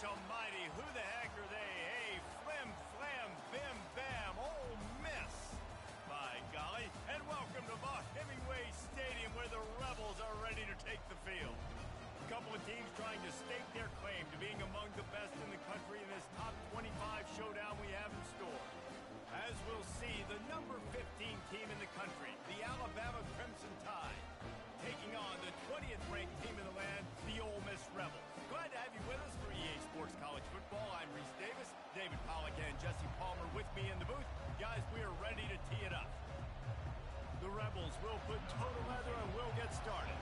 Gosh almighty, who the heck are they? Hey, flim, flam, bim, bam, Ole Miss. By golly, and welcome to Vaught Hemingway Stadium where the Rebels are ready to take the field. A couple of teams trying to stake their claim to being among the best in the country in this top 25 showdown we have in store. As we'll see, the number 15 team in the country, the Alabama Crimson Tide, taking on the 20th ranked team in the land, the Ole Miss Rebels. Glad to have you with us for EA Sports College Football. I'm Reese Davis, David Pollack and Jesse Palmer with me in the booth. Guys, we are ready to tee it up. The Rebels will put total leather and we'll get started.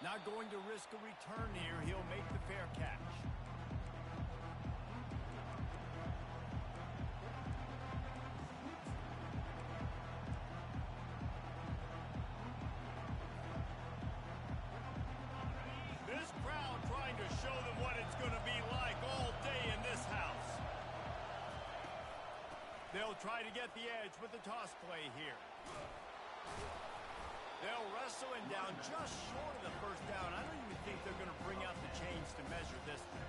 Not going to risk a return here. He'll make the fair catch. This crowd trying to show them what it's going to be like all day in this house. They'll try to get the edge with the toss play here. They'll wrestle him down just short of the first down. I don't even think they're going to bring out the chains to measure this one.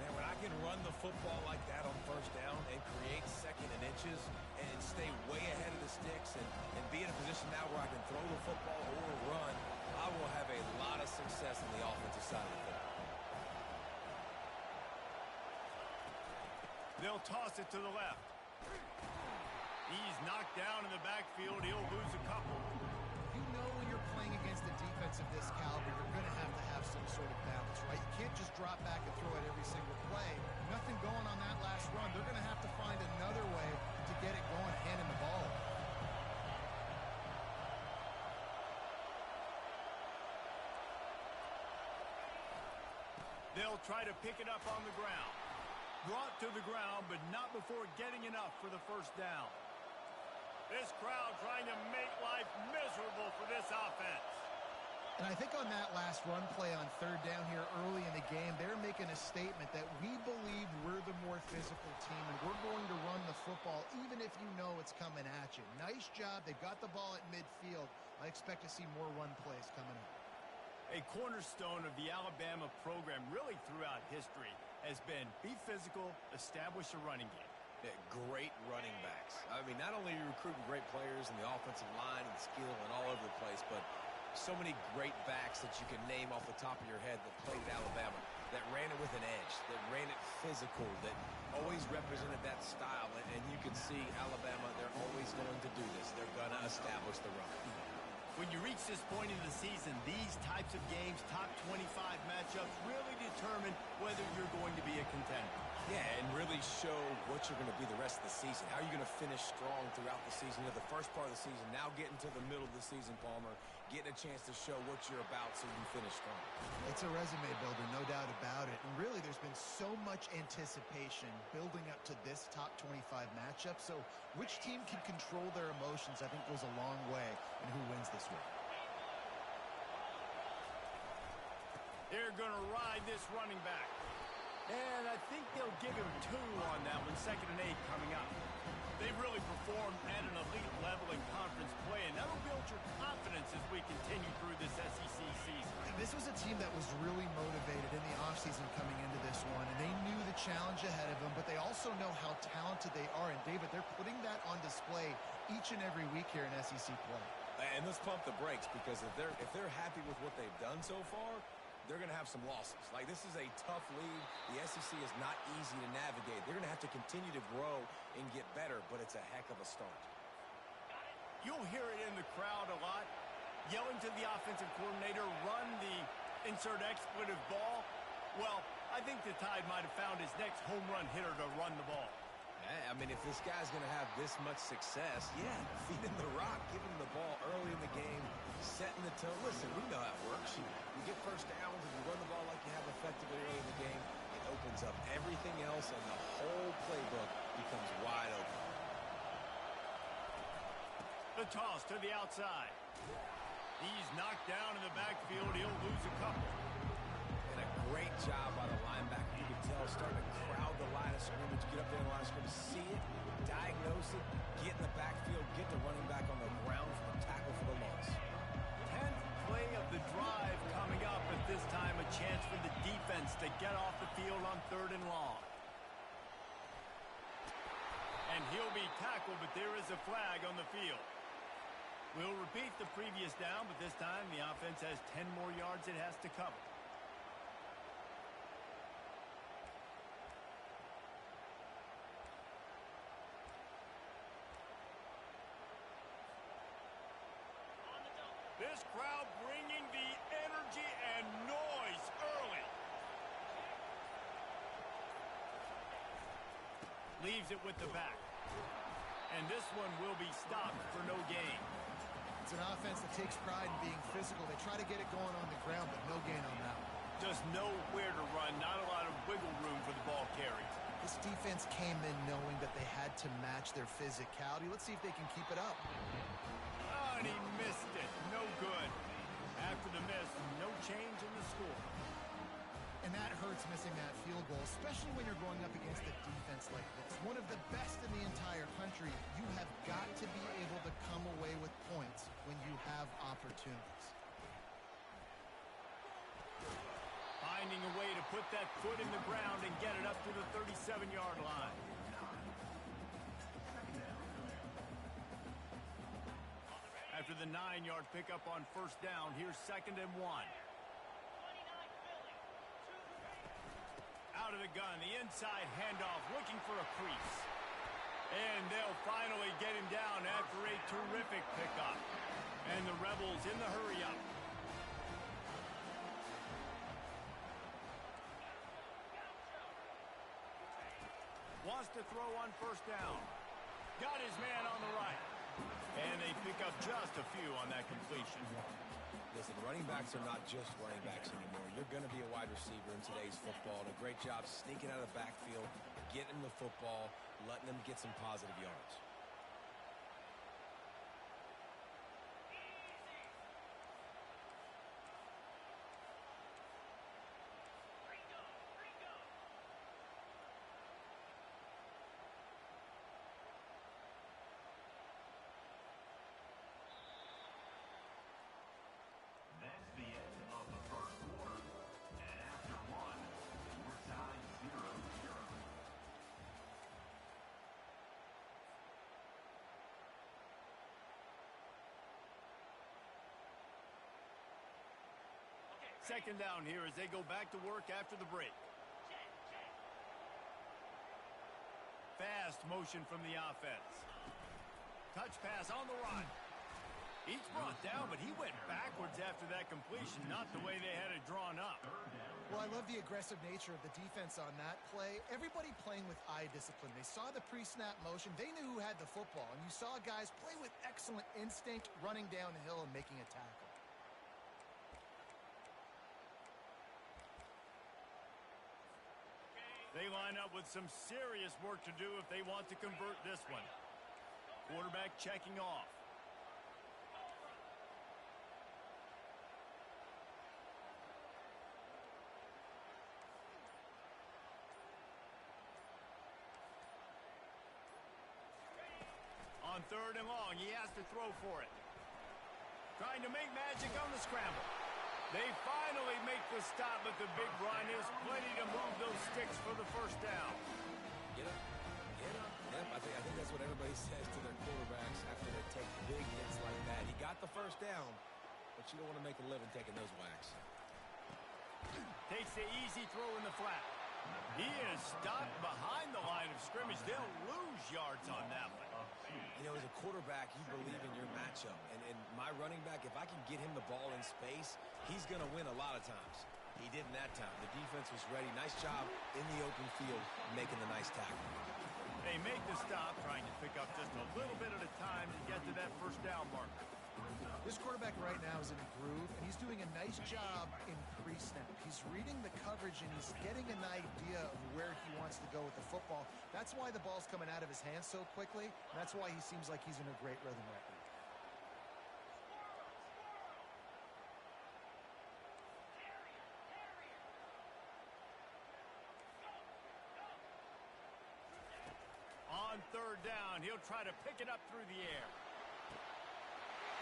Man, when I can run the football like that on first down and create second and inches and stay way ahead of the sticks and be in a position now where I can throw the football or run, I will have a lot of success on the offensive side of the football. They'll toss it to the left. He's knocked down in the backfield. He'll lose a couple. You know when you're playing against a defense of this caliber, you're going to have some sort of balance, right? You can't just drop back and throw it every single play. Nothing going on that last run. They're going to have to find another way to get it going, handing the ball. They'll try to pick it up on the ground. Brought to the ground, but not before getting enough for the first down. This crowd trying to make life miserable for this offense. And I think on that last run play on third down here early in the game, they're making a statement that we believe we're the more physical team and we're going to run the football even if you know it's coming at you. Nice job. They've got the ball at midfield. I expect to see more run plays coming up. A cornerstone of the Alabama program really throughout history has been be physical, establish a running game. Yeah, great running backs. I mean, not only are you recruiting great players in the offensive line and skill and all over the place, but so many great backs that you can name off the top of your head that played at Alabama, that ran it with an edge, that ran it physical, that always represented that style. And you can see Alabama, they're always going to do this. They're going to establish the run. When you reach this point in the season, these types of games, top 25 matchups, really determine whether you're going to be a contender. Yeah, and really show what you're going to be the rest of the season. How are you going to finish strong throughout the season? The first part of the season, now getting to the middle of the season, Palmer, getting a chance to show what you're about so you can finish strong. It's a resume builder, no doubt about it. And really, there's been so much anticipation building up to this top 25 matchup. So which team can control their emotions, I think, goes a long way in who wins this week. They're going to ride this running back. And I think they'll give him 2 on that one, 2nd and 8 coming up. They've really performed at an elite level in conference play, and that'll build your confidence as we continue through this SEC season. This was a team that was really motivated in the offseason coming into this one, and they knew the challenge ahead of them, but they also know how talented they are. And, David, they're putting that on display each and every week here in SEC play. And let's pump the brakes, because if they're happy with what they've done so far, they're going to have some losses. Like, this is a tough league. The SEC is not easy to navigate. They're going to have to continue to grow and get better, but it's a heck of a start. You'll hear it in the crowd a lot. Yelling to the offensive coordinator, run the insert expletive ball. Well, I think the Tide might have found his next home run hitter to run the ball. I mean, if this guy's going to have this much success, yeah, feed him the rock, give him the ball early in the game, setting the tone. Listen, we know how it works. You get first downs and you run the ball like you have effectively early in the game, it opens up everything else, and the whole playbook becomes wide open. The toss to the outside. He's knocked down in the backfield. He'll lose a couple. And a great job by the linebacker. You can tell, starting to crowd the line of scrimmage, get up there in the line of scrimmage, see it, diagnose it, get in the backfield, get the running back on the ground for the tackle for the loss. 10 to get off the field on 3rd and long. And he'll be tackled, but there is a flag on the field. We'll repeat the previous down, but this time the offense has 10 more yards it has to cover. This crowd bringing the energy and noise early. Leaves it with the back. And this one will be stopped for no gain. It's an offense that takes pride in being physical. They try to get it going on the ground, but no gain on that one. Just nowhere to run, not a lot of wiggle room for the ball carrier. This defense came in knowing that they had to match their physicality. Let's see if they can keep it up. Oh, and he missed it. No good. After the miss, no change in the score. And that hurts, missing that field goal, especially when you're going up against a defense like this. One of the best in the entire country. You have got to be able to come away with points when you have opportunities. Finding a way to put that foot in the ground and get it up to the 37-yard line. After the 9-yard pickup on 1st down, here's 2nd and 1. Out of the gun, the inside handoff, looking for a crease. And they'll finally get him down after a terrific pickup. And the Rebels in the hurry-up. Wants to throw on 1st down. Got his man on the right. And they pick up just a few on that completion. Listen, running backs are not just running backs anymore. You're going to be a wide receiver in today's football. And a great job sneaking out of the backfield, getting the football, letting them get some positive yards. Second down here as they go back to work after the break. Fast motion from the offense. Touch pass on the run. Each brought down, but he went backwards after that completion, not the way they had it drawn up. Well, I love the aggressive nature of the defense on that play. Everybody playing with eye discipline. They saw the pre-snap motion. They knew who had the football, and you saw guys play with excellent instinct, running downhill and making a tackle. They line up with some serious work to do if they want to convert this one. Quarterback checking off. On 3rd and long, he has to throw for it. Trying to make magic on the scramble. They finally make the stop, but the big run is plenty to move those sticks for the 1st down. Get up. Get up. Yep, I think that's what everybody says to their quarterbacks after they take big hits like that. He got the 1st down, but you don't want to make a living taking those whacks. Takes the easy throw in the flat. He is stopped behind the line of scrimmage. They'll lose yards on that one. You know, as a quarterback, you believe in your matchup. And my running back, if I can get him the ball in space, he's going to win a lot of times. He didn't that time. The defense was ready. Nice job in the open field making the nice tackle. They make the stop, trying to pick up just a little bit at a time to get to that 1st down marker. This quarterback right now is in a groove, and he's doing a nice job in pre-snap. He's reading the coverage, and he's getting an idea of where he wants to go with the football. That's why the ball's coming out of his hands so quickly, and that's why he seems like he's in a great rhythm right now. On 3rd down, he'll try to pick it up through the air.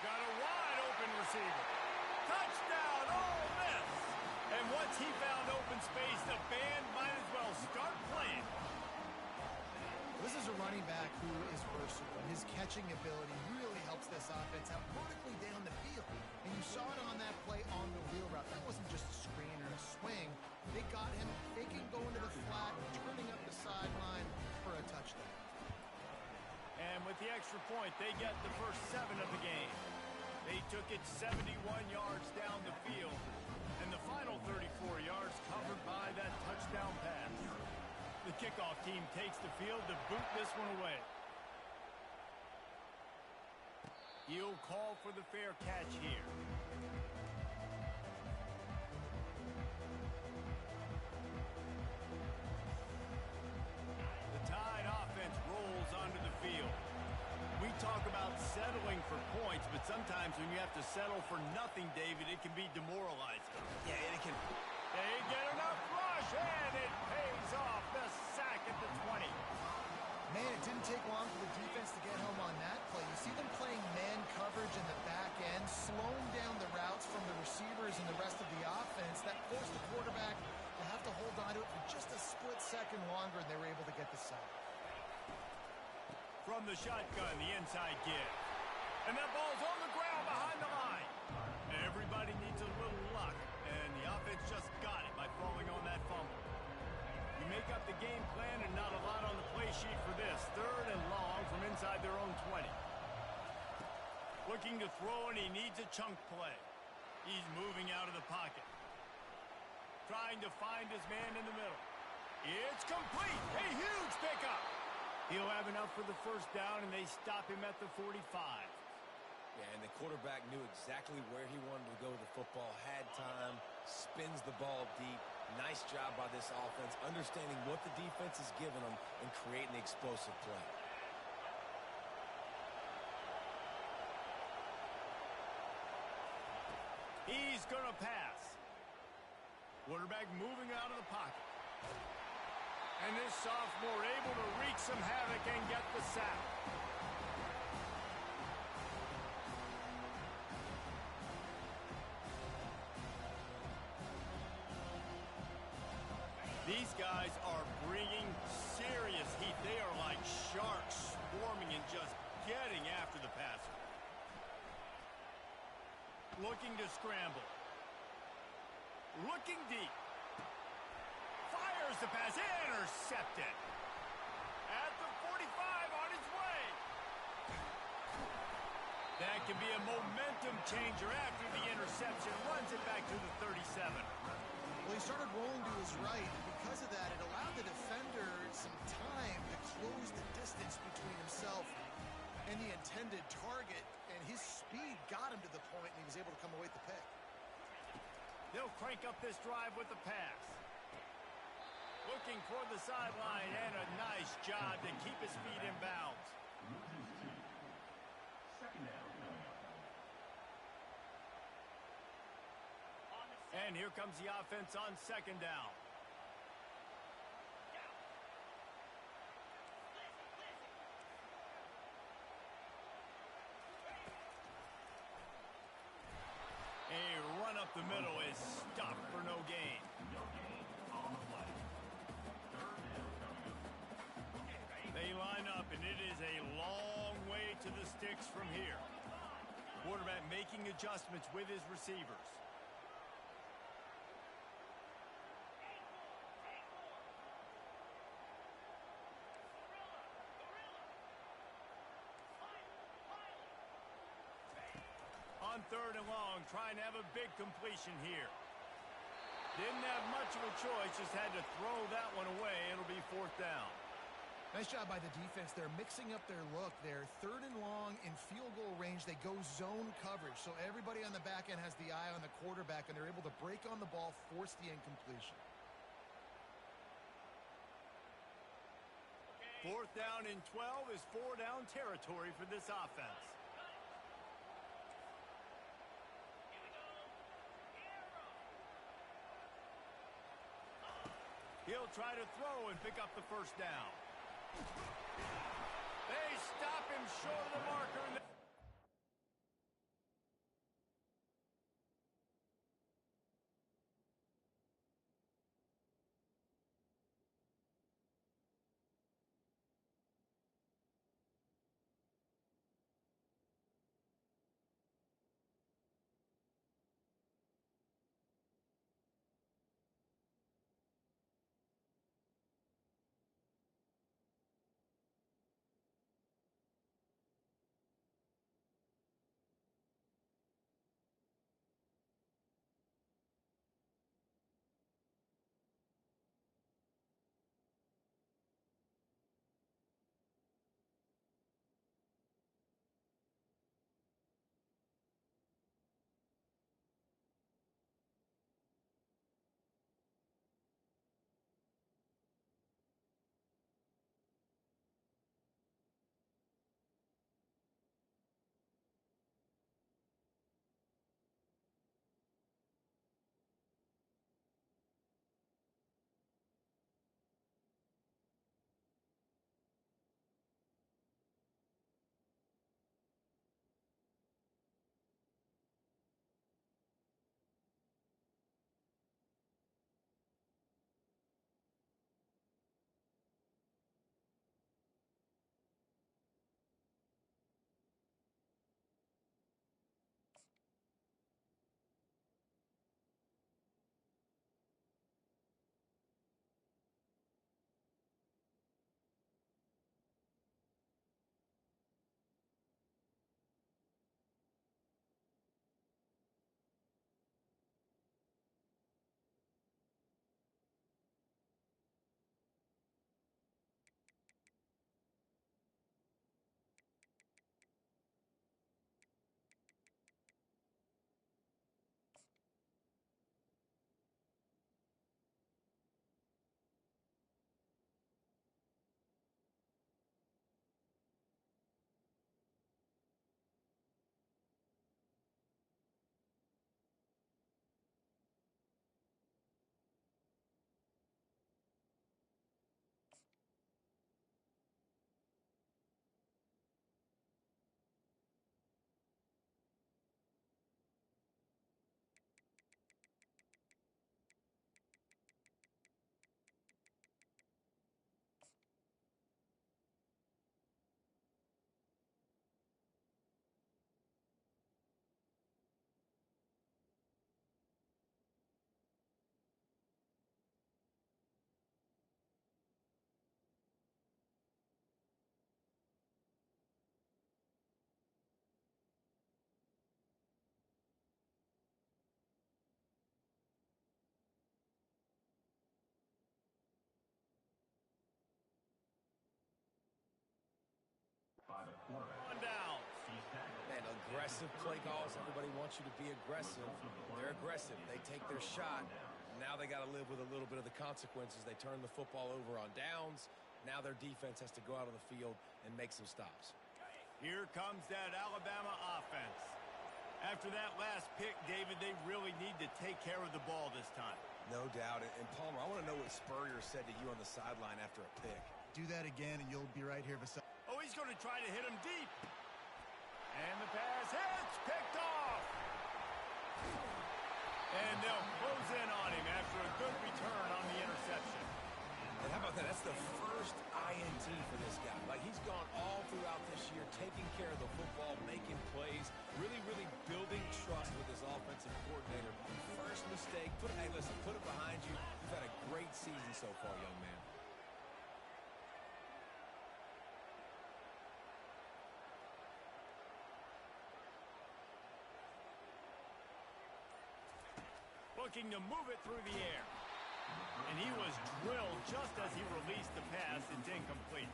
Got a wide open receiver. Touchdown, Ole Miss! And once he found open space, the This is a running back who is versatile. His catching ability really helps this offense out vertically down the field. And you saw it on that play on the wheel route. That wasn't just a screen or a swing. They got him faking going to the flat, turning up the sideline for a touchdown. And with the extra point, they get the first 7 of the game. They took it 71 yards down the field, and the final 34 yards covered by that touchdown pass. The kickoff team takes the field to boot this one away. He'll call for the fair catch here. The Tide offense rolls onto the field. We talk about settling for points, but sometimes when you have to settle for nothing, David, it can be demoralizing. Yeah, and it can... They get enough rush, and it pays off. The sack at the 20. Man, it didn't take long for the defense to get home on that play. You see them playing man coverage in the back end, slowing down the routes from the receivers and the rest of the offense. That forced the quarterback to have to hold on to it for just a split second longer, and they were able to get the sack. From the shotgun, the inside give. And that ball's on the ground behind the line. Everybody needs a little luck, and the offense just got it by falling on that fumble. You make up the game plan and not a lot on the play sheet for this. 3rd and long from inside their own 20. Looking to throw, and he needs a chunk play. He's moving out of the pocket. Trying to find his man in the middle. It's complete. A huge pickup. He'll have enough for the first down, and they stop him at the 45. Yeah, and the quarterback knew exactly where he wanted to go with the football, had time, spins the ball deep. Nice job by this offense, understanding what the defense is giving them and creating the explosive play. He's going to pass. Quarterback moving out of the pocket. And this sophomore able to wreak some havoc and get the sack. These guys are bringing serious heat. They are like sharks swarming and just getting after the passer. Looking to scramble. Looking deep. Fires the pass. Intercepted. At the 45 on his way. That can be a momentum changer after the interception. Runs it back to the 37. Well, he started rolling to his right, and because of that, it allowed the defender some time to close the distance between himself and the intended target, and his speed got him to the point, and he was able to come away with the pick. They'll crank up this drive with the pass. Looking toward the sideline, and a nice job to keep his feet in bounds. And here comes the offense on 2nd down. A run up the middle is stopped for no gain. They line up, and it is a long way to the sticks from here. Quarterback making adjustments with his receivers. On 3rd and long, trying to have a big completion here. Didn't have much of a choice, just had to throw that one away. It'll be 4th down. Nice job by the defense. They're mixing up their look. They're 3rd and long in field goal range. They go zone coverage, so everybody on the back end has the eye on the quarterback, and they're able to break on the ball, force the incompletion. 4th down and 12 is 4-down territory for this offense. He'll try to throw and pick up the first down. They stop him short of the marker. aggressive play calls. Everybody wants you to be aggressive. They're aggressive. They take their shot. Now they got to live with a little bit of the consequences. They turn the football over on downs. Now their defense has to go out on the field and make some stops. Here comes that Alabama offense. After that last pick, David, they really need to take care of the ball this time. No doubt. And Palmer, I want to know what Spurrier said to you on the sideline after a pick. Do that again, and you'll be right here beside. Oh, he's going to try to hit him deep. And the pass hits, picked off. And they'll close in on him after a good return on the interception. And how about that? That's the first INT for this guy. Like, he's gone all throughout this year, taking care of the football, making plays, really, really building trust with his offensive coordinator. First mistake, hey, listen, put it behind you. You've had a great season so far, young man. Looking to move it through the air. And he was drilled just as he released the pass. It's incomplete.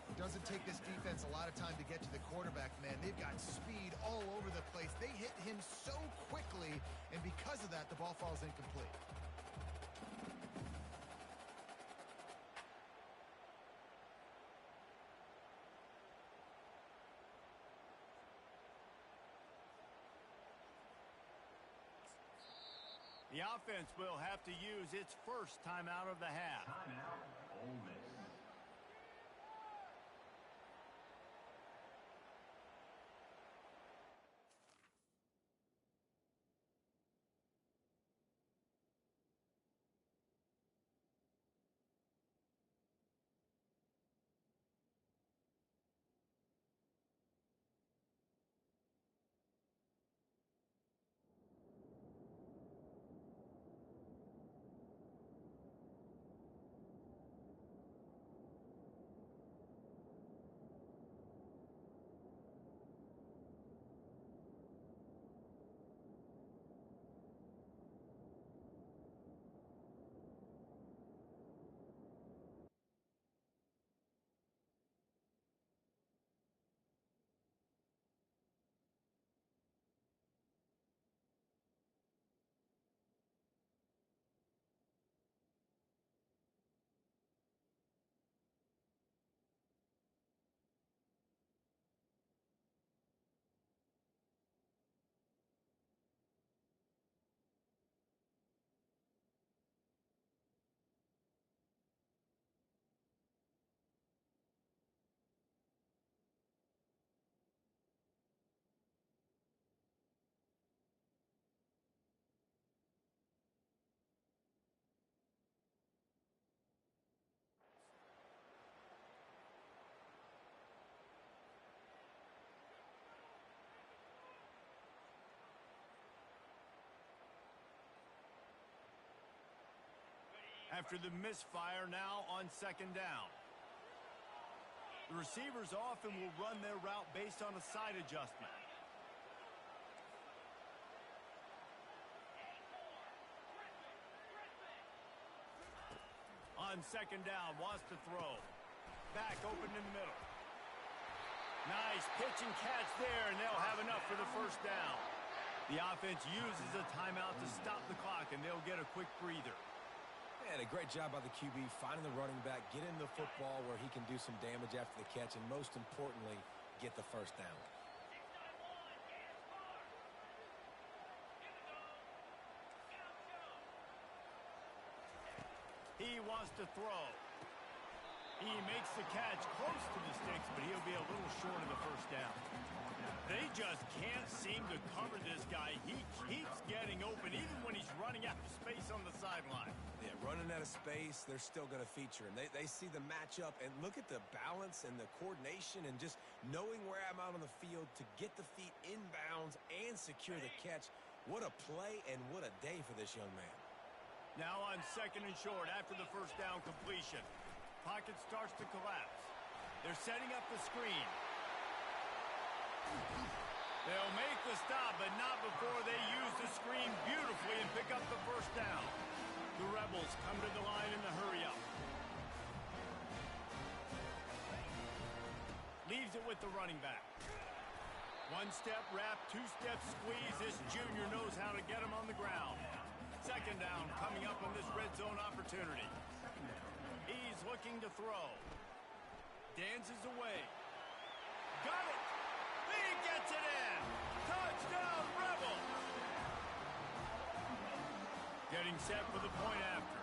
It doesn't take this defense a lot of time to get to the quarterback, man. They've got speed all over the place. They hit him so quickly, and because of that, the ball falls incomplete. The offense will have to use its first timeout of the half. Timeout, Ole Miss. After the misfire, now on second down. The receivers often will run their route based on a side adjustment. On second down, wants to throw. Back open in the middle. Nice pitch and catch there, and they'll have enough for the first down. The offense uses a timeout to stop the clock, and they'll get a quick breather. And a great job by the QB, finding the running back, getting the football where he can do some damage after the catch, and most importantly, get the first down. He wants to throw. He makes the catch close to the sticks, but he'll be a little short of the first down. They just can't seem to cover this guy. He keeps getting open, even when he's running out of space on the sideline. Yeah, running out of space, they're still going to feature him. They see the matchup, and look at the balance and the coordination and just knowing where I'm out on the field to get the feet inbounds and secure the catch. What a play and what a day for this young man. Now on second and short after the first down completion. Pocket starts to collapse. They're setting up the screen. They'll make the stop, but not before they use the screen beautifully and pick up the first down. The Rebels come to the line in the hurry-up. Leaves it with the running back. One-step wrap, two-step squeeze. This junior knows how to get him on the ground. Second down coming up on this red zone opportunity. He's looking to throw. Dances away. Got it! He gets it in! Touchdown, Rebels! Getting set for the point after.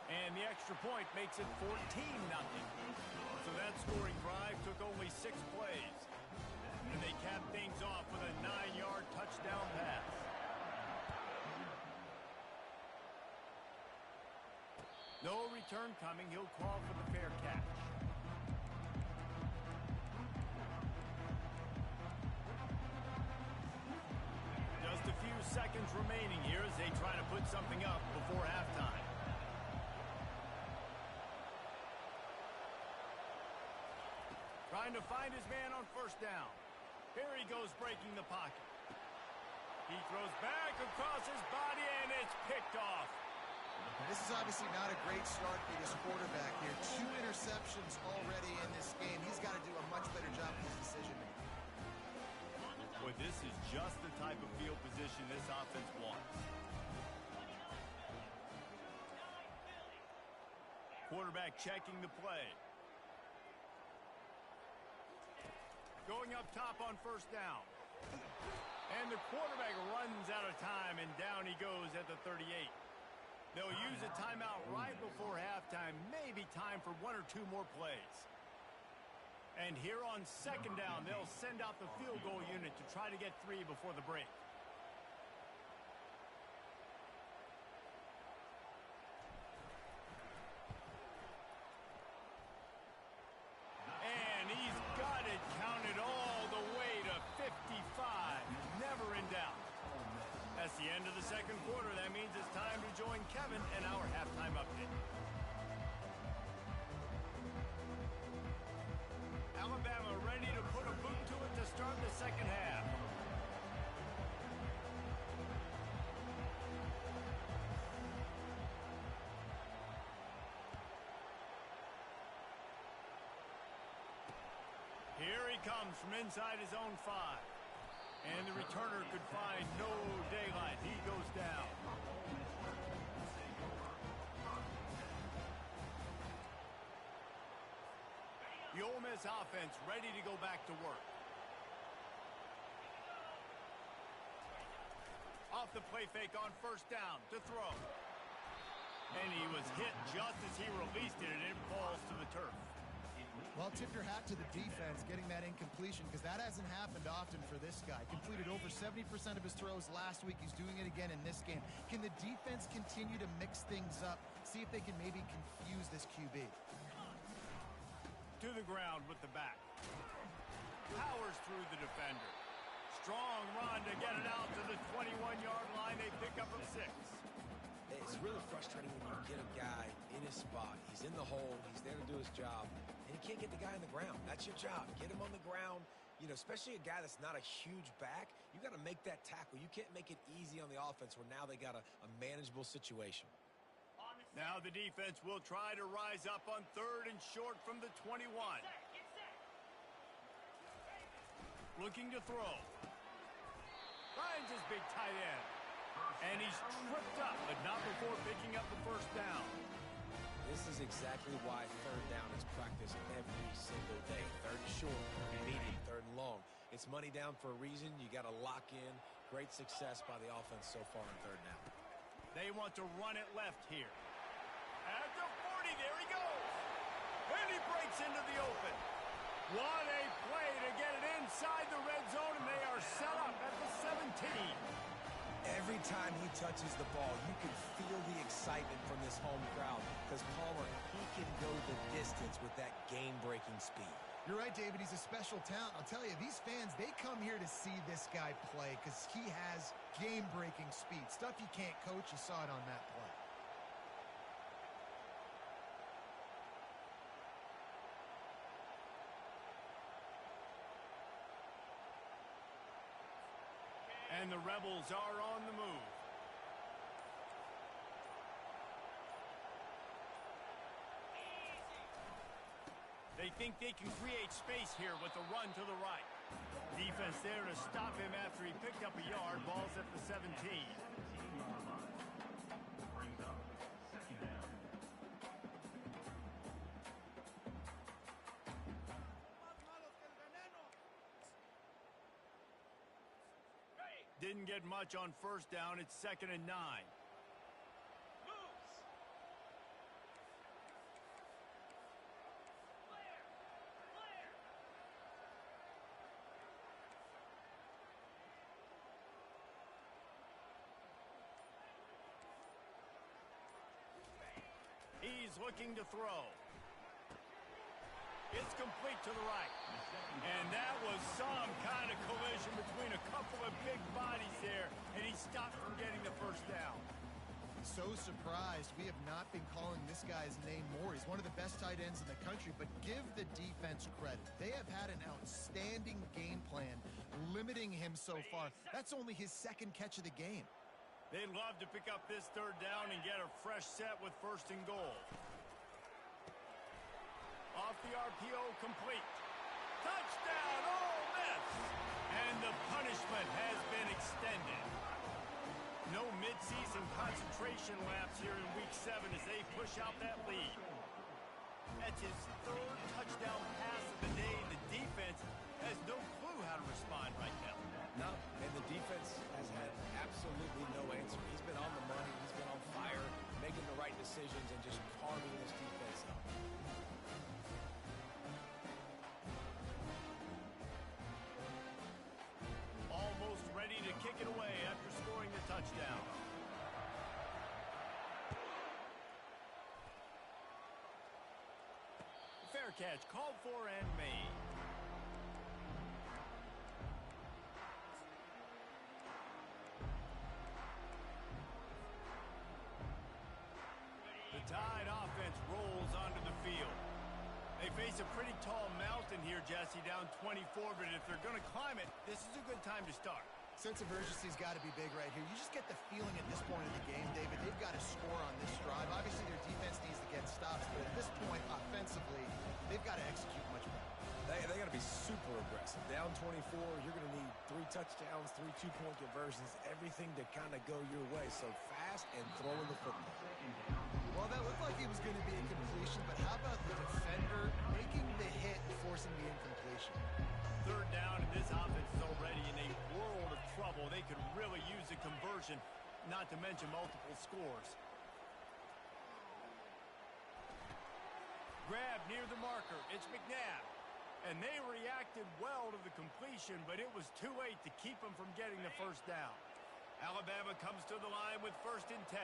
And the extra point makes it 14-0. So that scoring drive took only 6 plays. And they capped things off with a 9-yard touchdown pass. No return coming. He'll call for the fair catch. Just a few seconds remaining here as they try to put something up before halftime. Trying to find his man on first down. Here he goes breaking the pocket. He throws back across his body and it's picked off. This is obviously not a great start for this quarterback here. 2 interceptions already in this game. He's got to do a much better job with his decision making. Boy, this is just the type of field position this offense wants. Quarterback checking the play. Going up top on first down. And the quarterback runs out of time, and down he goes at the 38. They'll use a timeout right before halftime. Maybe time for 1 or 2 more plays. And here on second down, they'll send out the field goal unit to try to get 3 before the break. And he's got it counted all the way to 55. Never in doubt. That's the end of the second quarter. That means it's time to join Kevin in our halftime update. Alabama ready to put a boot to it to start the second half. Here he comes from inside his own 5. And the returner could find no daylight. He goes down. The Ole Miss offense ready to go back to work. Off the play fake on first down to throw. And he was hit just as he released it, and it falls to the turf. Well, tip your hat to the defense getting that incompletion because that hasn't happened often for this guy. Completed over 70% of his throws last week. He's doing it again in this game. Can the defense continue to mix things up? See if they can maybe confuse this QB. To the ground with the back. Powers through the defender. Strong run to get it out to the 21-yard line. They pick up a 6. It's really frustrating when you get a guy in his spot. He's in the hole. He's there to do his job. And you can't get the guy on the ground. That's your job. Get him on the ground. You know, especially a guy that's not a huge back. You got to make that tackle. You can't make it easy on the offense where now they got a manageable situation. Now the defense will try to rise up on 3rd and short from the 21. Looking to throw. Finds his big tight end. And he's tripped up, but not before picking up the first down. This is exactly why 3rd down is practiced every single day. 3rd and short, 3rd and medium, 3rd and long. It's money down for a reason. You got to lock in. Great success by the offense so far on 3rd down. They want to run it left here. At the 40, there he goes. And he breaks into the open. What a play to get it inside the red zone, and they are set up at the 17. Every time he touches the ball, you can feel the excitement from this home crowd because Palmer, he can go the distance with that game-breaking speed. You're right, David. He's a special talent. I'll tell you, these fans, they come here to see this guy play because he has game-breaking speed. Stuff you can't coach. You saw it on that play. And the Rebels are on the move. They They think they can create space here with the run to the right. Defense there to stop him after he picked up a yard. Ball's at the 17. Brings up second down. Didn't get much on first down. It's 2nd and 9. He's looking to throw. It's complete to the right. And that was some kind of collision between a couple of big bodies there, and he stopped from getting the first down. So surprised we have not been calling this guy's name more. He's one of the best tight ends in the country, but give the defense credit. They have had an outstanding game plan limiting him so far. That's only his 2nd catch of the game. They'd love to pick up this 3rd down and get a fresh set with 1st and goal. Off the RPO, complete. Touchdown, Ole Miss! And the punishment has been extended. No midseason concentration laps here in Week 7 as they push out that lead. That's his 3rd touchdown pass of the day. The defense has no clue how to respond right now. No, and the defense has had absolutely no answer. He's been on the money. He's been on fire, making the right decisions and just carving this defense up. Almost ready to kick it away after scoring the touchdown. Fair catch called for and made. The Tide offense rolls onto the field. They face a pretty tall mountain here, Jesse, down 24, but if they're going to climb it, this is a good time to start. Sense of urgency's got to be big right here. You just get the feeling at this point in the game, David, they've got to score on this drive. Obviously, their defense needs to get stops, but at this point, offensively, they've got to execute much better. They got to be super aggressive. Down 24, you're going to need 3 touchdowns, 3 two-point conversions, everything to kind of go your way. So fast and throwing the football. Well, that looked like it was going to be a completion, but how about the defender making the hit and forcing the incompletion? 3rd down, and this offense is already in a world of trouble. They could really use a conversion, not to mention multiple scores. Grab near the marker. It's McNabb. And they reacted well to the completion, but it was too late to keep them from getting the first down. Alabama comes to the line with 1st and 10.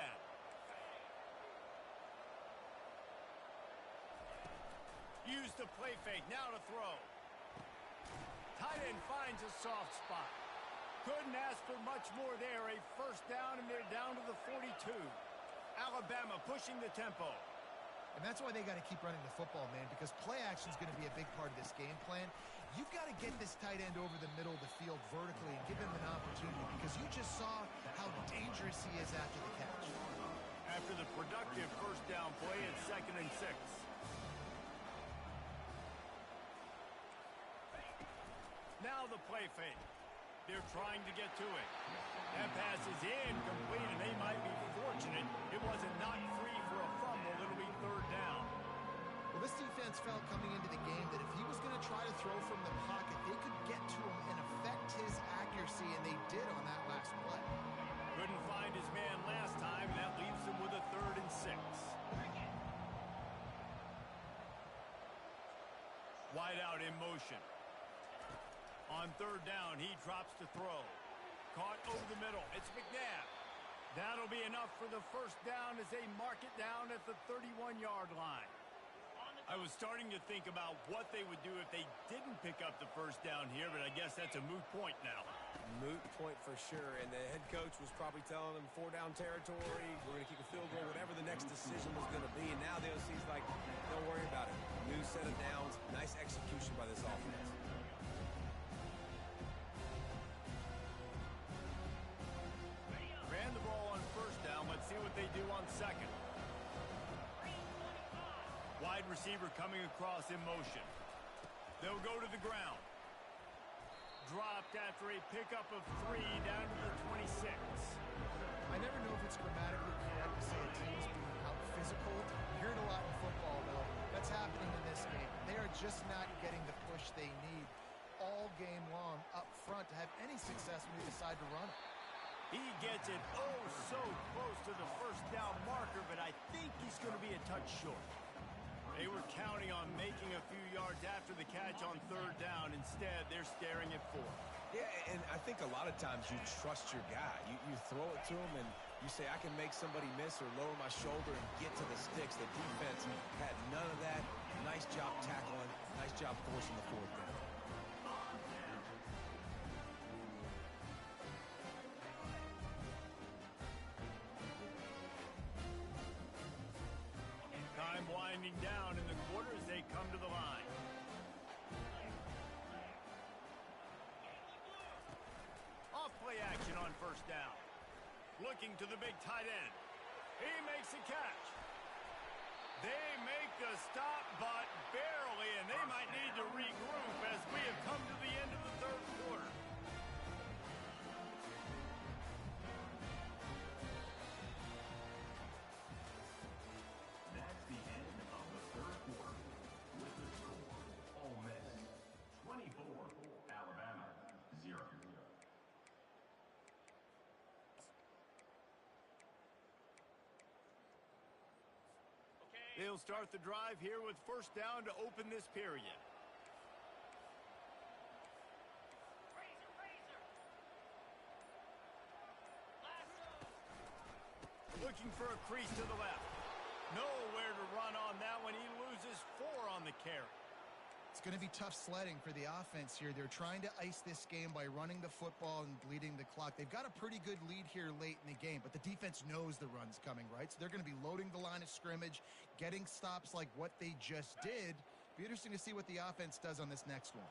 Use the play fake, now to throw. Tight end finds a soft spot. Couldn't ask for much more there. A first down, and they're down to the 42. Alabama pushing the tempo. And that's why they got to keep running the football, man, because play action is going to be a big part of this game plan. You've got to get this tight end over the middle of the field vertically and give him an opportunity, because you just saw how dangerous he is after the catch. After the productive first down play, it's 2nd and 6. Now the play fake. They're trying to get to it. That pass is incomplete, and they might be fortunate it wasn't knocked free for a fumble. It'll be 3rd down. Well, this defense felt coming into the game that if he was going to try to throw from the pocket, they could get to him and affect his accuracy, and they did on that last play. Couldn't find his man last time. That leaves him with a 3rd and 6. Wide out in motion. On 3rd down, he drops to throw. Caught over the middle. It's McNabb. That'll be enough for the first down as they mark it down at the 31-yard line. I was starting to think about what they would do if they didn't pick up the first down here, but I guess that's a moot point now. Moot point for sure, and the head coach was probably telling them 4-down territory, we're going to kick a field goal, whatever the next decision was going to be, and now the OC's like, don't worry about it. New set of downs, nice execution by this offense. Ran the ball on first down. Let's see what they do on 2nd. Wide receiver coming across in motion. They'll go to the ground. Dropped after a pickup of 3 down to the 26. I never know if it's grammatically correct to say a team's being out physical. You hear it a lot in football, though. That's happening in this game. They are just not getting the push they need all game long up front to have any success when they decide to run it. He gets it oh so close to the first down marker, but I think he's going to be a touch short. They were counting on making a few yards after the catch on 3rd down. Instead, they're staring at 4. Yeah, and I think a lot of times you trust your guy. You throw it to him and you say, I can make somebody miss or lower my shoulder and get to the sticks. The defense had none of that. Nice job tackling. Nice job forcing the 4th down. Time winding down in the quarter as they come to the line. Off play action on 1st down. Looking to the big tight end. He makes a catch. They make the stop, but barely, and they might need to regroup as we have come to the end of the 3rd quarter. That's the end of the 3rd quarter. With the score, Ole Miss 24, Alabama 0. They'll start the drive here with 1st down to open this period. Looking for a crease to the left. Nowhere to run on that one. He loses 4 on the carry. It's going to be tough sledding for the offense here. They're trying to ice this game by running the football and bleeding the clock. They've got a pretty good lead here late in the game, but the defense knows the run's coming, right? So they're going to be loading the line of scrimmage, getting stops like what they just did. Be interesting to see what the offense does on this next one.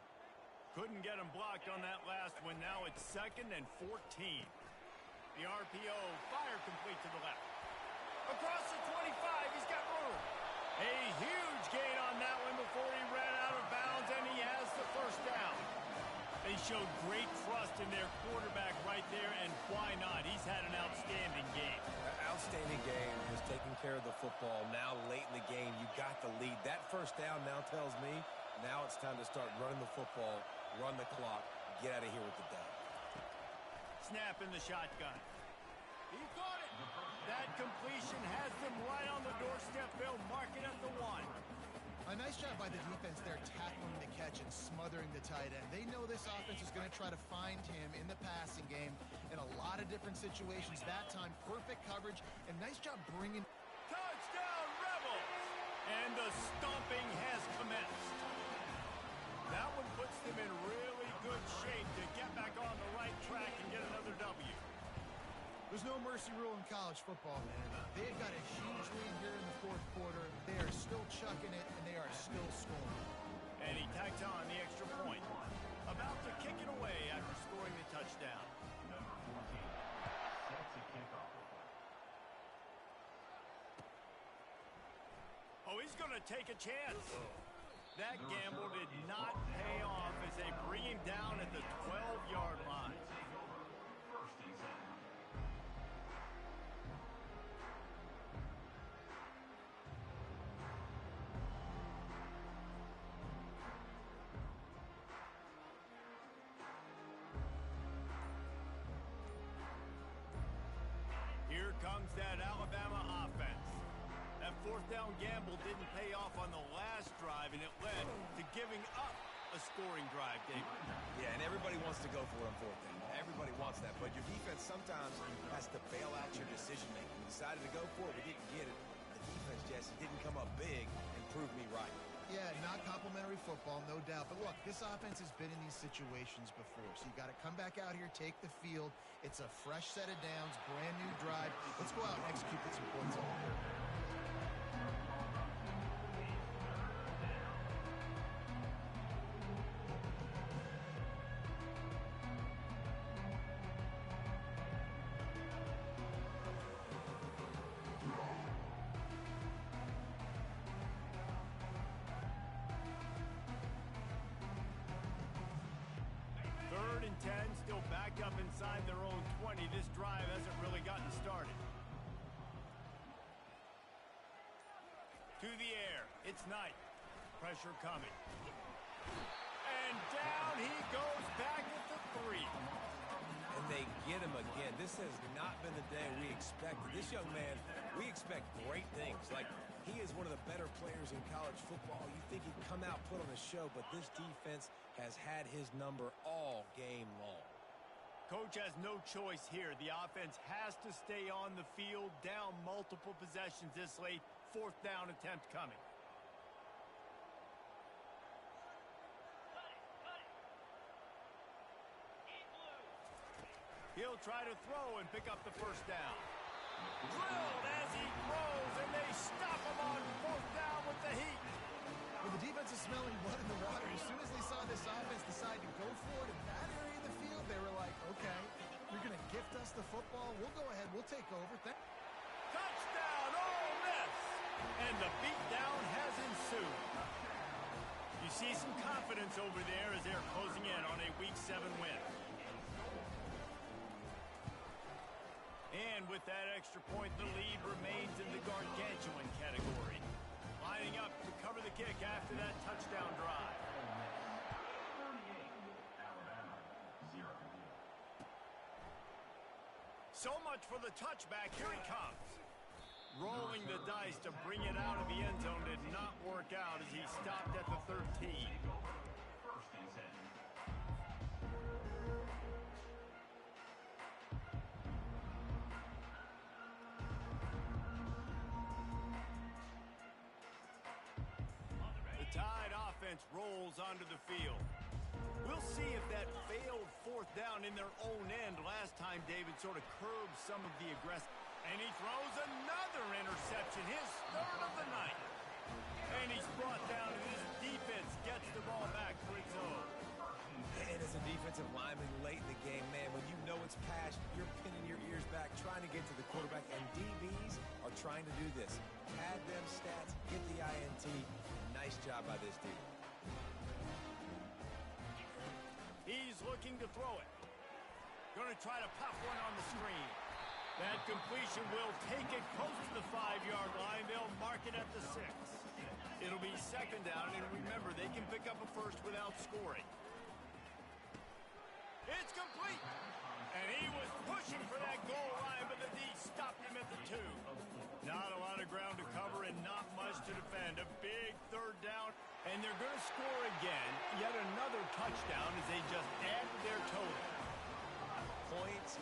Couldn't get him blocked on that last one. Now it's 2nd and 14. The RPO, fire complete to the left. Across the 25, he's got room. A huge gain on that one before he ran out of bounds, and he has the 1st down. They showed great trust in their quarterback right there, and why not? He's had an outstanding game. Outstanding game. Was taking care of the football. Now late in the game, you got the lead. That 1st down now tells me now it's time to start running the football, run the clock, get out of here with the dub. Snap in the shotgun. He caught it. That completion has them right on the doorstep. They'll mark it at the 1. A nice job by the defense there tackling the catch and smothering the tight end. They know this offense is going to try to find him in the passing game in a lot of different situations. That time, perfect coverage, and nice job bringing... Touchdown, Rebels! And the stomping has commenced. That one puts them in really good shape to get back on the right track and get another W. There's no mercy rule in college football, man. They've got a huge lead here in the 4th quarter. They are still chucking it, and they are still scoring. And he tacks on the extra point. About to kick it away after scoring the touchdown. Number 14 set to kick off. Oh, he's going to take a chance. That gamble did not pay off as they bring him down at the 12-yard line. Take over 1st and 10. Here comes that Alabama offense. That 4th down gamble didn't pay off on the last drive, and it led to giving up a scoring drive, David. Yeah, and everybody wants to go for it on 4th down. Everybody wants that, but your defense sometimes has to bail out your decision-making. We decided to go for it. We didn't get it. The defense, Jesse, didn't come up big and prove me right. Yeah, not complimentary football, no doubt. But look, this offense has been in these situations before. So you got to come back out here, take the field. It's a fresh set of downs, brand new drive. Let's go out and execute with some points on the board. back up inside their own 20. This drive hasn't really gotten started. To the air. It's Knight. Pressure coming. And down he goes back at the 3. And they get him again. This has not been the day we expected. This young man, we expect great things. Like, he is one of the better players in college football. You think he'd come out, put on a show, but this defense has had his number all game long. Coach has no choice here. The offense has to stay on the field, down multiple possessions this late. 4th down attempt coming. He'll try to throw and pick up the first down. Drilled as he throws, and they stop him on 4th down with the heat. Well, the defense is smelling blood in the water. As soon as they saw this offense decide to go for it in that area of the field, they were like, okay, you're going to gift us the football. We'll go ahead. We'll take over. Touchdown, Ole Miss! And the beatdown has ensued. You see some confidence over there as they're closing in on a Week 7 win. And with that extra point, the lead remains in the gargantuan category. Lining up to cover the kick after that touchdown drive. 38, Alabama, 0. So much for the touchback. Here he comes. Rolling the dice to bring it out of the end zone did not work out as he stopped at the 13. First and 10. The Tide offense rolls onto the field. We'll see if that failed 4th down in their own end last time David sort of curbed some of the aggressive. And he throws another interception, his 3rd of the night. And he's brought down, and his defense gets the ball back for its own. And as a defensive lineman late in the game, man, when you know it's pass, you're pinning your ears back, trying to get to the quarterback, and DBs are trying to do this. Pad them stats, get the INT. Nice job by this team. He's looking to throw it. Going to try to pop one on the screen. That completion will take it close to the 5-yard line. They'll mark it at the 6. It'll be 2nd down, and remember, they can pick up a first without scoring. It's complete. And he was pushing for that goal line, but the D stopped him at the 2. Not a lot of ground to cover and not much to defend. A big 3rd down, and they're going to score again. Yet another touchdown as they just add to their total. Points,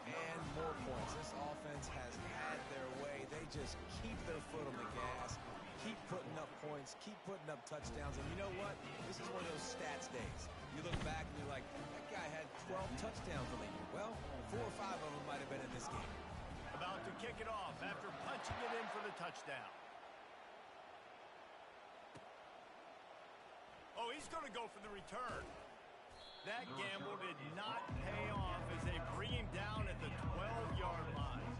and more points. This offense has had their way. They just keep their foot on the gas, keep putting up points, keep putting up touchdowns. And you know what? This is one of those stats days. You look back and you're like, that guy had 12 touchdowns on the year. Well, 4 or 5 of them might have been in this game. About to kick it off after punching it in for the touchdown. Oh, he's going to go for the return. That gamble did not pay off as they bring him down at the 12-yard line.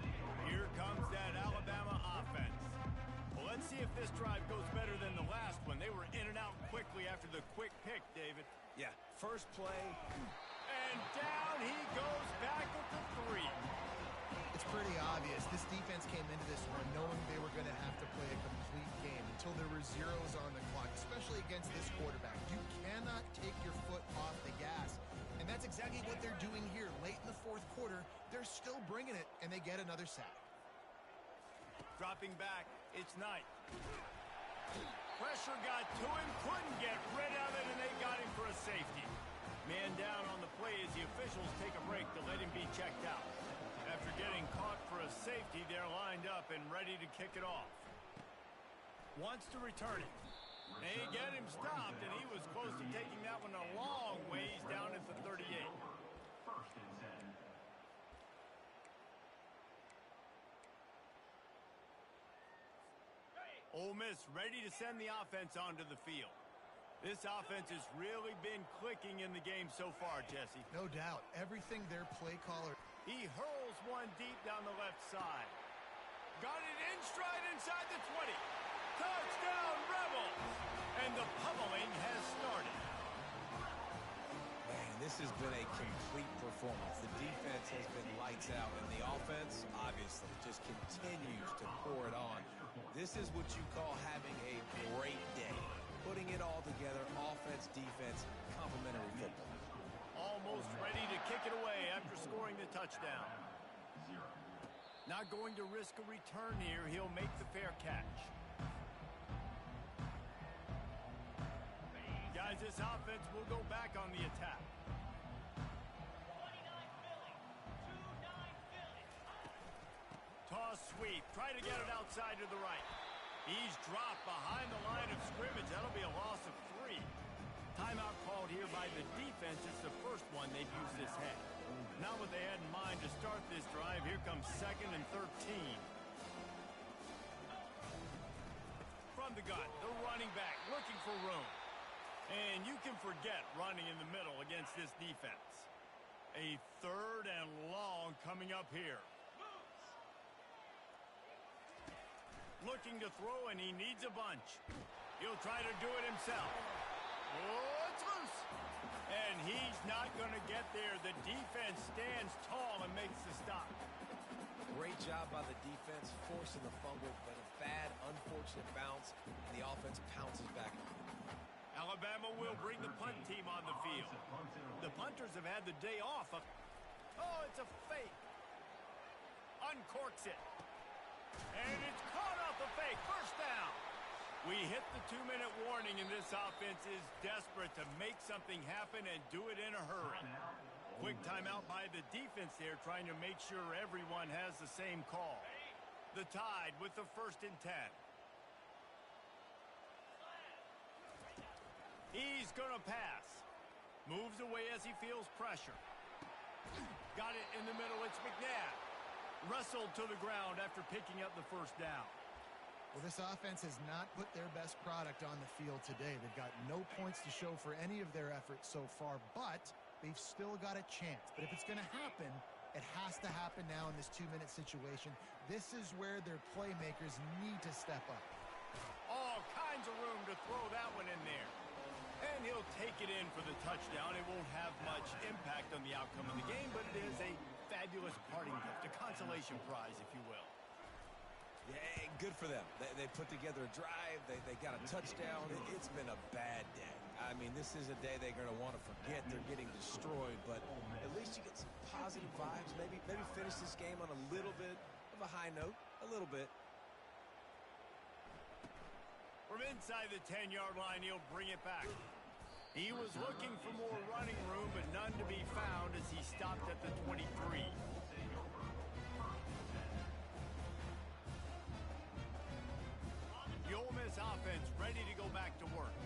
Here comes that Alabama offense. Well, let's see if this drive goes better than the last one. They were in and out quickly after the quick pick, David. Yeah, first play. And down he goes back at the 3. It's pretty obvious. This defense came into this one knowing they were going to have to play a complete game until there were zeros on the clock, especially against this quarterback. You cannot take your foot off the gas, and that's exactly what they're doing here. Late in the 4th quarter, they're still bringing it, and they get another sack. Dropping back, it's Knight. Pressure got to him, couldn't get rid of it, and they got him for a safety. Man down on the play as the officials take a break to let him be checked out. After getting caught for a safety, they're lined up and ready to kick it off. Wants to return it. They get him stopped, and he was close to taking that one a long ways down at the 38. First and 10. Ole Miss ready to send the offense onto the field. This offense has really been clicking in the game so far, Jesse. No doubt. Everything their play caller. He hurls one deep down the left side. Got it in stride inside the 20. Touchdown, Rebels! And the pummeling has started. Man, this has been a complete performance. The defense has been lights out, and the offense, obviously, just continues to pour it on. This is what you call having a great day. Putting it all together, offense, defense, complementary football. Almost ready to kick it away after scoring the touchdown. Not going to risk a return here. He'll make the fair catch. Guys, this offense will go back on the attack. Toss sweep. Try to get it outside to the right. He's dropped behind the line of scrimmage. That'll be a loss of 3. Timeout called here by the defense. It's the first one they've used this half. Not what they had in mind to start this drive. Here comes 2nd and 13. From the gun, the running back looking for room. And you can forget running in the middle against this defense. A 3rd and long coming up here. Looking to throw, and he needs a bunch. He'll try to do it himself. Oh, it's loose. And he's not going to get there. The defense stands tall and makes the stop. Great job by the defense, forcing the fumble, but a bad, unfortunate bounce, and the offense pounces back on it. Alabama will bring the punt team on the field. The punters have had the day off. Oh, it's a fake. Uncorks it. And it's caught off the fake. First down. We hit the 2-minute warning, and this offense is desperate to make something happen and do it in a hurry. Quick timeout by the defense there, trying to make sure everyone has the same call. The Tide with the 1st and 10. He's going to pass. Moves away as he feels pressure. Got it in the middle. It's McNabb. Wrestled to the ground after picking up the 1st down. Well, this offense has not put their best product on the field today. They've got no points to show for any of their efforts so far, but they've still got a chance. But if it's going to happen, it has to happen now in this 2-minute situation. This is where their playmakers need to step up. All kinds of room to throw that one in there. And he'll take it in for the touchdown. It won't have much impact on the outcome of the game, but it is a fabulous parting gift, a consolation prize, if you will. Yeah, good for them. They put together a drive. They got a touchdown. It's been a bad day. I mean, this is a day they're going to want to forget. They're getting destroyed, but at least you get some positive vibes. Maybe finish this game on a little bit of a high note, a little bit. From inside the 10-yard line, he'll bring it back. He was looking for more running room, but none to be found as he stopped at the 23. The Ole Miss offense ready to go back to work.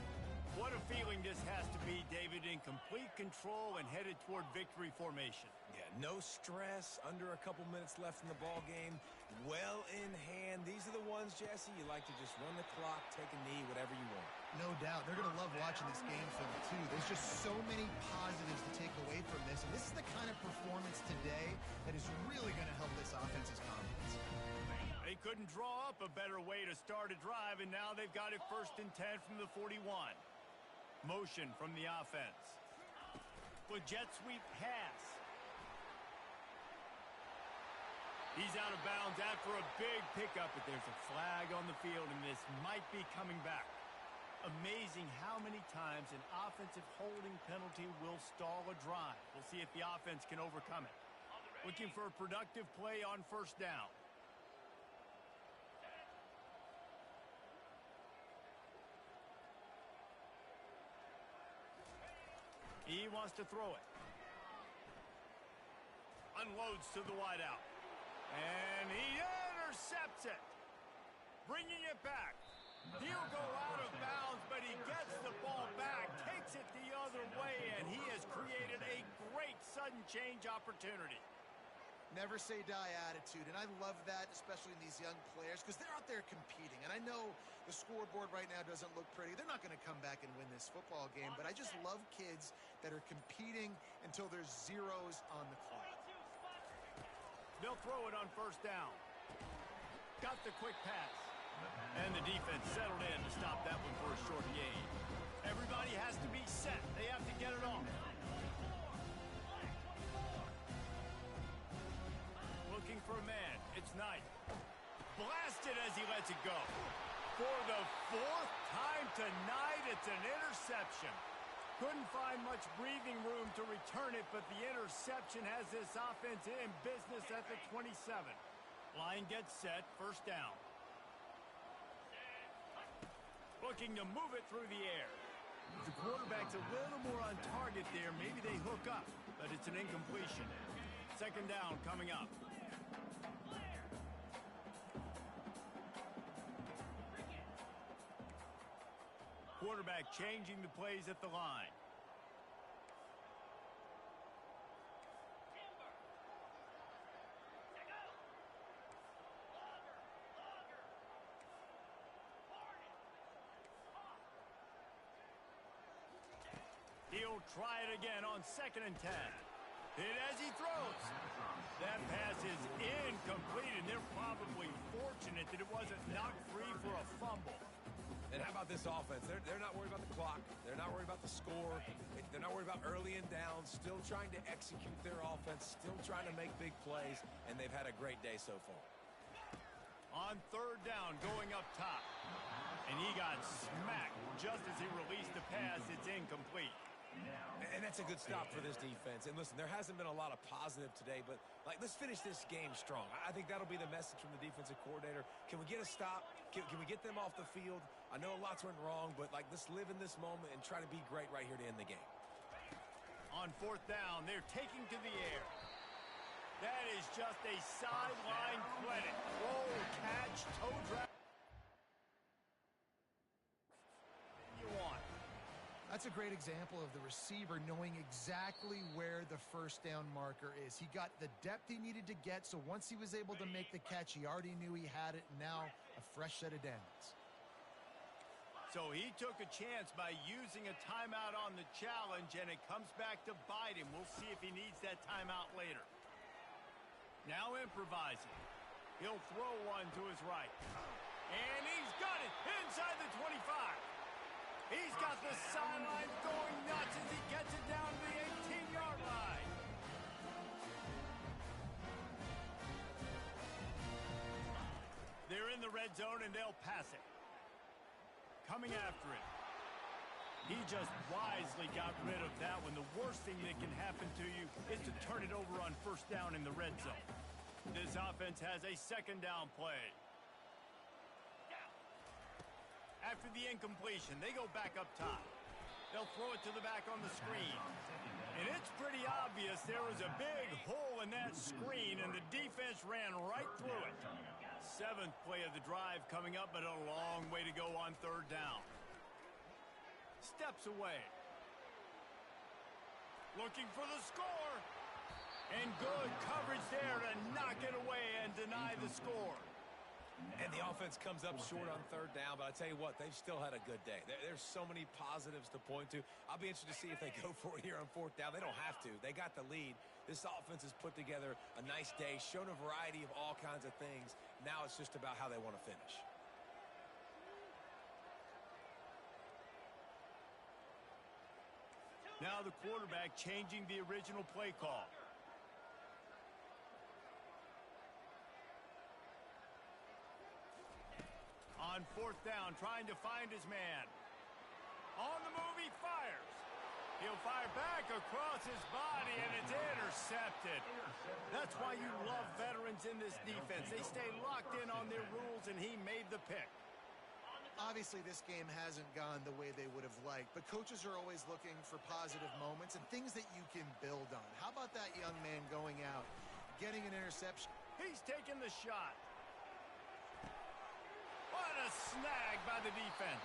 What a feeling this has to be, David, in complete control and headed toward victory formation. Yeah, no stress, under a couple minutes left in the ball game, well in hand. These are the ones, Jesse, you like to just run the clock, take a knee, whatever you want. No doubt. They're going to love watching this game film, too. There's just so many positives to take away from this, and this is the kind of performance today that is really going to help this offense's confidence. They couldn't draw up a better way to start a drive, and now they've got it 1st and 10 from the 41. Motion from the offense. With jet sweep pass. He's out of bounds after a big pickup, but there's a flag on the field, and this might be coming back. Amazing how many times an offensive holding penalty will stall a drive. We'll see if the offense can overcome it. Looking for a productive play on 1st down. He wants to throw it. Unloads to the wideout. And he intercepts it. Bringing it back. He'll go out of bounds, but he gets the ball back, takes it the other way, and he has created a great sudden change opportunity. Never say die attitude, and I love that, especially in these young players, because they're out there competing. And I know the scoreboard right now doesn't look pretty. They're not going to come back and win this football game, but I just love kids that are competing until there's zeros on the clock. They'll throw it on 1st down. Got the quick pass. And the defense settled in to stop that one for a short gain. Everybody has to be set. They have to get it off. Looking for a man. It's Knight. Blasted as he lets it go. For the fourth time tonight, it's an interception. Couldn't find much breathing room to return it, but the interception has this offense in business at the 27. Line gets set, first down. Looking to move it through the air. If the quarterback's a little more on target there, maybe they hook up, but it's an incompletion. Second down coming up. Quarterback changing the plays at the line. He'll try it again on 2nd and 10. Hit as he throws. That pass is incomplete, and they're probably fortunate that it wasn't knocked free for a fumble. And how about this offense? They're not worried about the clock. They're not worried about the score. They're not worried about early and down. Still trying to execute their offense. Still trying to make big plays. And they've had a great day so far. On 3rd down, going up top. And he got smacked just as he released the pass. It's incomplete. And that's a good stop for this defense. And listen, there hasn't been a lot of positive today, but let's finish this game strong. I think that'll be the message from the defensive coordinator. Can we get a stop? Can we get them off the field? I know lots went wrong, but let's live in this moment and try to be great right here to end the game. On 4th down, they're taking to the air. That is just a sideline credit. Roll, catch, toe drag. You want. That's a great example of the receiver knowing exactly where the first down marker is. He got the depth he needed to get, so once he was able to make the catch, he already knew he had it, and now a fresh set of downs. So he took a chance by using a timeout on the challenge, and it comes back to bite him. We'll see if he needs that timeout later. Now improvising. He'll throw one to his right. And he's got it inside the 25. He's got the sideline going nuts as he gets it down to the 18-yard line. They're in the red zone, and they'll pass it. Coming after it. He just wisely got rid of that one. The worst thing that can happen to you is to turn it over on 1st down in the red zone. This offense has a 2nd down play. After the incompletion, they go back up top. They'll throw it to the back on the screen. And it's pretty obvious there was a big hole in that screen, and the defense ran right through it. 7th play of the drive coming up, but a long way to go on 3rd down. Steps away. Looking for the score. And good coverage there to knock it away and deny the score. And the offense comes up short on 3rd down, but I tell you what, they've still had a good day. There's so many positives to point to. I'll be interested to see if they go for it here on 4th down. They don't have to. They got the lead. This offense has put together a nice day, shown a variety of all kinds of things. Now it's just about how they want to finish. Now the quarterback changing the original play call. On 4th down, trying to find his man. On the move, he fires. He'll fire back across his body, and it's intercepted. That's why you love veterans in this defense. They stay locked in on their rules, and he made the pick. Obviously, this game hasn't gone the way they would have liked, but coaches are always looking for positive moments and things that you can build on. How about that young man going out, getting an interception? He's taking the shot. What a snag by the defense.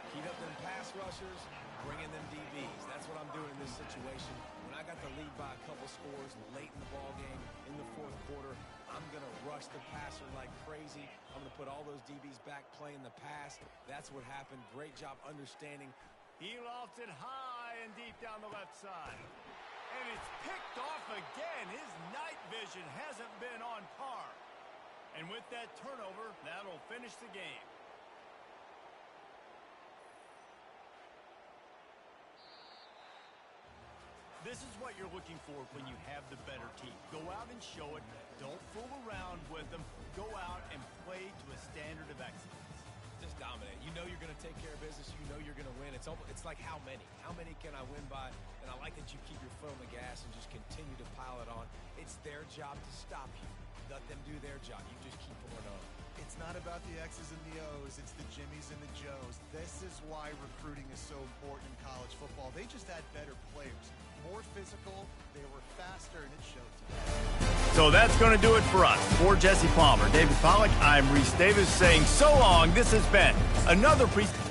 Keep up them pass rushers, bringing them DBs. That's what I'm doing in this situation. When I got the lead by a couple scores late in the ball game in the 4th quarter, I'm going to rush the passer like crazy. I'm going to put all those DBs back playing the pass. That's what happened. Great job understanding. He lofts it high and deep down the left side. And it's picked off again. His night vision hasn't been on par. And with that turnover, that'll finish the game. This is what you're looking for when you have the better team. Go out and show it. Don't fool around with them. Go out and play to a standard of excellence. Just dominate. You know you're going to take care of business. You know you're going to win. It's like how many? How many can I win by? And I like that you keep your foot on the gas and just continue to pile it on. It's their job to stop you. Let them do their job. You just keep pouring on. It's not about the X's and the O's. It's the Jimmies and the Joes. This is why recruiting is so important in college football. They just had better players. More physical, they were faster, and it showed today. So that's going to do it for us. For Jesse Palmer, David Pollack, I'm Reese Davis saying so long. This has been another presentation.